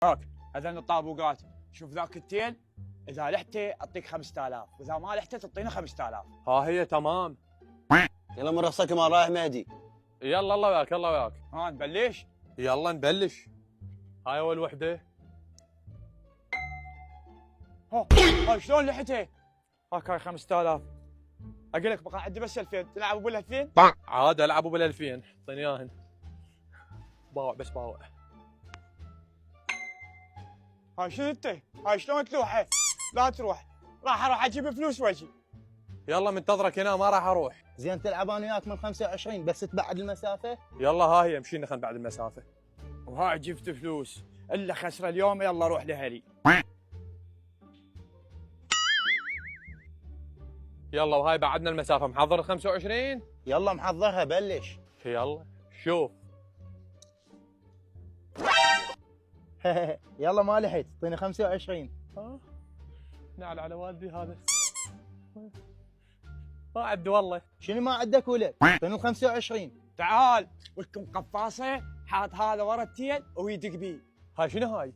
هاك هذين الطابوقات. شوف ذاك التيل، اذا لحته اعطيك 5000، واذا ما لحته تعطينا 5000. ها هي تمام. يلا من رخصك ما رايح مهدي. يلا الله وياك الله وياك. ها نبلش؟ يلا نبلش. هاي اول وحده. هاي شلون لحته؟ هاي 5000. اقول لك بقى عندي بس 2000، تلعب ابو 2000؟ عاد العب ابو 2000، اعطيني اياهن. باوع بس باوع. هاي شنو انت؟ هاي شلون تلوحه؟ لا تروح، راح اروح اجيب فلوس واجي. يلا منتظرك هنا ما راح اروح. زين تلعب انا وياك من 25 بس تبعد المسافه. يلا ها هي مشينا خلينا بعد المسافه. وهاي جبت فلوس، الا خسره اليوم يلا روح لهلي. يلا وهاي بعدنا المسافه، محضر 25. يلا محضرها بلش. يلا شوف. يلا ما لحقت اعطيني 25. نعل على والدي هذا. ما عد والله. شنو ما عندك ولد؟ اعطيني 25. تعال ولكم قفاصه، حاط هذا ورا التيل ويدق بيه. هاي شنو هاي؟